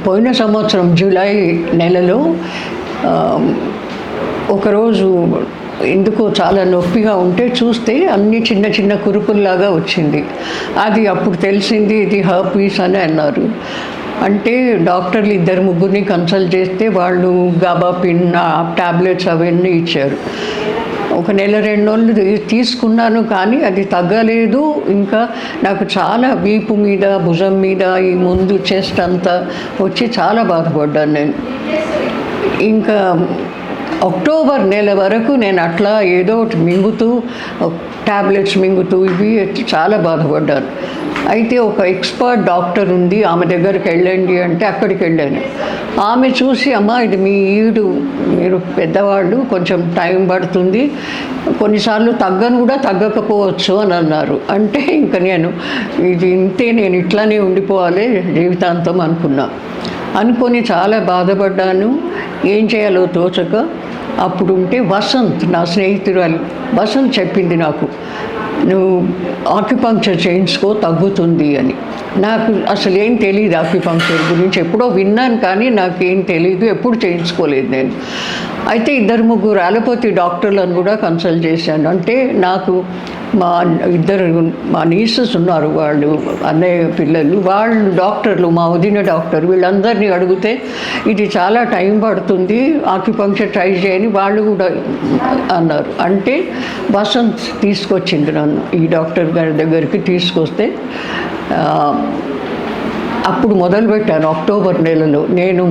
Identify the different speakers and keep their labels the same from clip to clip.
Speaker 1: పోయిన సంవత్సరం జూలై నెలలో ఒకరోజు ఎందుకో చాలా నొప్పిగా ఉంటే చూస్తే అన్ని చిన్న చిన్న కురుపుల్లాగా వచ్చింది. అది అప్పుడు తెలిసింది ఇది హర్పీస్ అని అన్నారు. అంటే డాక్టర్లు 2-3 కన్సల్ట్ చేస్తే వాళ్ళు గాబాపిన్ టాబ్లెట్స్ అవన్నీ ఇచ్చారు. ఒక నెల 2 నెలలు తీసుకున్నాను, కానీ అది తగ్గలేదు. ఇంకా నాకు చాలా వీపు మీద, భుజం మీద, ఈ ముందు చెస్ట్ అంతా వచ్చి చాలా బాధపడ్డాను నేను. ఇంకా అక్టోబర్ నెల వరకు నేను అట్లా ఏదో ఒకటి మింగుతూ, టాబ్లెట్స్ మింగుతూ ఇవి చాలా బాధపడ్డాను. అయితే ఒక ఎక్స్పర్ట్ డాక్టర్ ఉంది, ఆమె దగ్గరికి వెళ్ళండి అంటే అక్కడికి వెళ్ళాను. ఆమె చూసి, అమ్మ ఇది మీరు పెద్దవాళ్ళు, కొంచెం టైం పడుతుంది, కొన్నిసార్లు తగ్గకపోవచ్చు అని అన్నారు. అంటే ఇంకా నేను ఇది ఇంతే, నేను ఇట్లానే ఉండిపోవాలి జీవితాంతం అనుకొని చాలా బాధపడ్డాను. ఏం చేయాలో తోచక అప్పుడు ఉంటే వసంత్, నా స్నేహితురాలు వసంత్ చెప్పింది నాకు, నువ్వు ఆక్యుపంక్చర్ చేయించుకో తగ్గుతుంది అని. నాకు అసలు ఏం తెలియదు ఆక్యుపంక్చర్ గురించి, ఎప్పుడో విన్నాను కానీ నాకేం తెలీదు, ఎప్పుడు చేయించుకోలేదు నేను. అయితే 2-3 అలోపతి డాక్టర్లను కూడా కన్సల్ట్ చేశాను. అంటే నాకు మా నీసెస్ ఉన్నారు, వాళ్ళు అన్నయ్య పిల్లలు, వాళ్ళు డాక్టర్లు, మా వదిన డాక్టర్, వీళ్ళందరినీ అడిగితే ఇది చాలా టైం పడుతుంది, ఆక్యుపంక్చర్ ట్రై చేయని వాళ్ళు కూడా అన్నారు. అంటే వసంత్ తీసుకొచ్చింది నన్ను ఈ డాక్టర్ గారి దగ్గరికి. తీసుకొస్తే అప్పుడు మొదలుపెట్టాను అక్టోబర్ నెలలో. నేను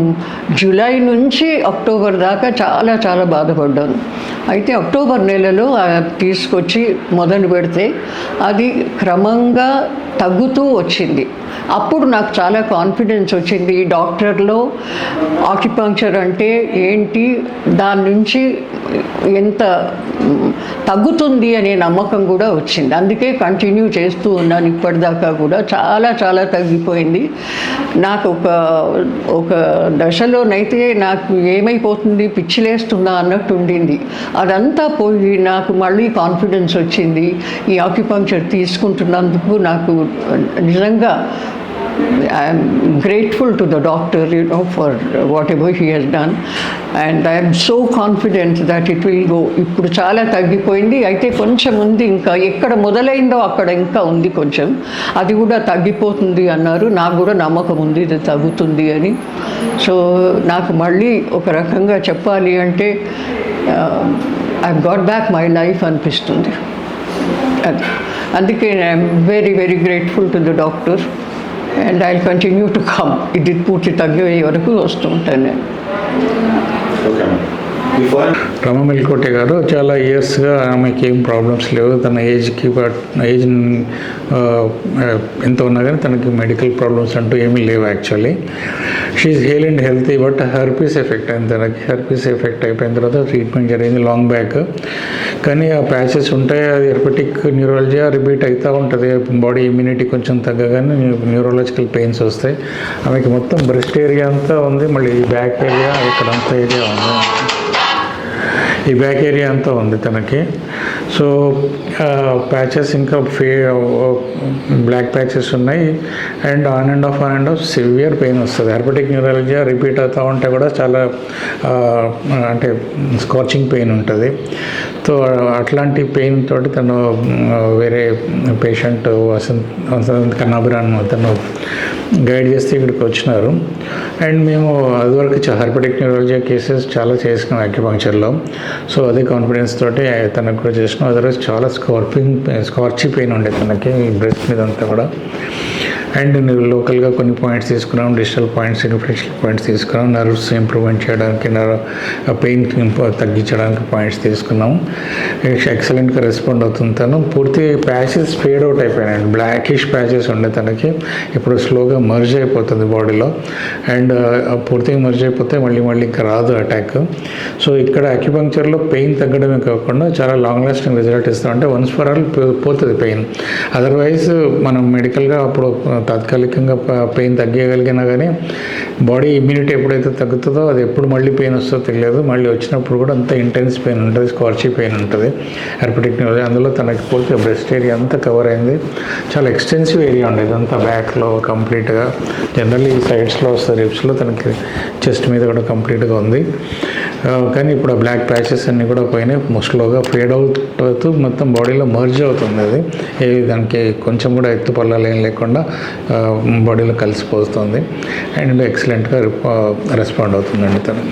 Speaker 1: జూలై నుంచి అక్టోబర్ దాకా చాలా చాలా బాధపడ్డాను. అయితే అక్టోబర్ నెలలో తీసుకొచ్చి మొదలు పెడితే అది క్రమంగా తగ్గుతూ వచ్చింది. అప్పుడు నాకు చాలా కాన్ఫిడెన్స్ వచ్చింది, ఈ డాక్టర్లో ఆక్యుపంక్చర్ అంటే ఏంటి, దాని నుంచి ఎంత తగ్గుతుంది అనే నమ్మకం కూడా వచ్చింది. అందుకే కంటిన్యూ చేస్తూ ఉన్నాను ఇప్పటిదాకా కూడా. చాలా చాలా తగ్గిపోయింది. నాకు ఒక దశలోనైతే నాకు ఏమైపోతుంది, పిచ్చిలేస్తున్నా అన్నట్టు ఉండింది. అదంతా పోయి నాకు మళ్ళీ కాన్ఫిడెన్స్ వచ్చింది. ఈ ఆక్యుపంక్చర్ తీసుకుంటున్నందుకు నాకు నిజంగా I'm grateful to the doctor, for whatever he has done, and I am so confident that it will go. ఇప్పుడు చాలా తగ్గిపోయింది. అయితే కొంచెం ఉంది, ఇంకా ఎక్కడ మొదలైందో అక్కడ ఇంకా ఉంది కొంచెం, అది కూడా తగ్గిపోతుంది అన్నారు. నాకు కూడా నమ్మకం ఉంది ఇది తగ్గుతుంది అని. సో నాకు మళ్ళీ ఒక రకంగా చెప్పాలి అంటే I've got back my life అనిపిస్తుంది. అందుకే I'm very very grateful to the doctor, and I'll continue to come. ఇది పూర్తి తగ్గే వరకు వస్తూ ఉంటాను నేను.
Speaker 2: రమ మెల్కోటే గారు చాలా ఇయర్స్గా ఆమెకి ఏం ప్రాబ్లమ్స్ లేవు. తన ఏజ్ ఎంత ఉన్నా కానీ తనకి మెడికల్ ప్రాబ్లమ్స్ అంటూ ఏమీ లేవు. Actually she hale and healthy, but herpes effect అయింది. తనకి హెర్పీస్ ఎఫెక్ట్ అయిపోయిన తర్వాత ట్రీట్మెంట్ జరిగింది లాంగ్ బ్యాక్. కానీ ఆ ప్యాచెస్ ఉంటాయి, అది ఎర్పటిక్ న్యూరాలజీ రిపీట్ అవుతూ ఉంటుంది. బాడీ ఇమ్యూనిటీ కొంచెం తగ్గగానే న్యూరాలజికల్ పెయిన్స్ వస్తాయి. ఆమెకి మొత్తం బ్రెస్ట్ ఏరియా అంతా ఉంది, మళ్ళీ ఈ బ్యాక్ ఏరియా, ఇక్కడ అంతా ఏరియా ఉంది, ఈ బ్యాక్ ఏరియా అంతా ఉంది తనకి. సో ప్యాచెస్ ఇంకా బ్లాక్ ప్యాచెస్ ఉన్నాయి, and on and of severe pain వస్తుంది. హెర్పటిక్ న్యూరాలజీ రిపీట్ అవుతూ ఉంటే కూడా చాలా అంటే స్కార్చింగ్ పెయిన్ ఉంటుంది. సో అట్లాంటి పెయిన్ తోటి తను వేరే పేషెంట్ వసంత్ కన్నాభిరాన్ తను గైడ్ చేస్తే ఇక్కడికి వచ్చినారు. అండ్ మేము అదివరకు హెర్పటిక్ న్యూరాలజీ కేసెస్ చాలా చేసినాం యాక్యుపంక్చర్లో. సో అదే కాన్ఫిడెన్స్ తోటి తనకు కూడా చేసినాం. అదర్వైజ్ చాలా స్కార్చీ పెయిన్ ఉండే తనకి బ్రెస్ట్ మీద అంతా కూడా. అండ్ లోకల్గా కొన్ని పాయింట్స్ తీసుకున్నాం, డిజిటల్ పాయింట్స్, ఇన్ఫెక్షన్ పాయింట్స్ తీసుకున్నాం, నర్వ్స్ ఇంప్రూవ్మెంట్ చేయడానికి, పెయిన్ తగ్గించడానికి పాయింట్స్ తీసుకున్నాం. ఎక్సలెంట్గా రెస్పాండ్ అవుతుంది తను. పూర్తి ప్యాచెస్ ఫేడ్ అవుట్ అయిపోయినాయి, బ్లాకిష్ ప్యాచెస్ ఉండే తనకి. ఇప్పుడు స్లోగా మర్జ్ అయిపోతుంది బాడీలో, అండ్ పూర్తిగా మర్జ్ అయిపోతే మళ్ళీ ఇంకా రాదు అటాక్. సో ఇక్కడ అక్యుపంక్చర్లో పెయిన్ తగ్గడమే కాకుండా చాలా లాంగ్ లాస్టింగ్ రిజల్ట్ ఇస్తాం. అంటే వన్స్ ఫర్ ఆల్ పోతుంది పెయిన్. అదర్వైజ్ మనం మెడికల్గా అప్పుడు తాత్కాలికంగా పెయిన్ తగ్గగలిగినా కానీ బాడీ ఇమ్యూనిటీ ఎప్పుడైతే తగ్గుతుందో అది ఎప్పుడు మళ్ళీ పెయిన్ వస్తుందో తెలియదు. మళ్ళీ వచ్చినప్పుడు కూడా అంత ఇంటెన్స్ పెయిన్ ఉంటుంది, స్కార్చీ పెయిన్ ఉంటుంది. హెర్పెటిక్ న్యూరోపతి అందులో తనకి పోతే బ్రెస్ట్ ఏరియా అంతా కవర్ అయింది. చాలా ఎక్స్టెన్సివ్ ఏరియా ఉండేది అంతా బ్యాక్లో కంప్లీట్గా. జనరల్లీ ఈ సైడ్స్లో వస్తుంది, రిబ్స్లో తనకి చెస్ట్ మీద కూడా కంప్లీట్గా ఉంది. కానీ ఇప్పుడు ఆ బ్లాక్ ప్యాచెస్ అన్నీ కూడా పోయినాయి. స్లోగా ఫేడ్ అవుతూ మొత్తం బాడీలో మర్జ్ అవుతుంది. అది దానికి కొంచెం కూడా ఎత్తు పల్లాలు ఏం లేకుండా బాడీలో కలిసిపోతుంది. అండ్ ఎక్సలెంట్గా రెస్పాండ్ అవుతుందండి తను.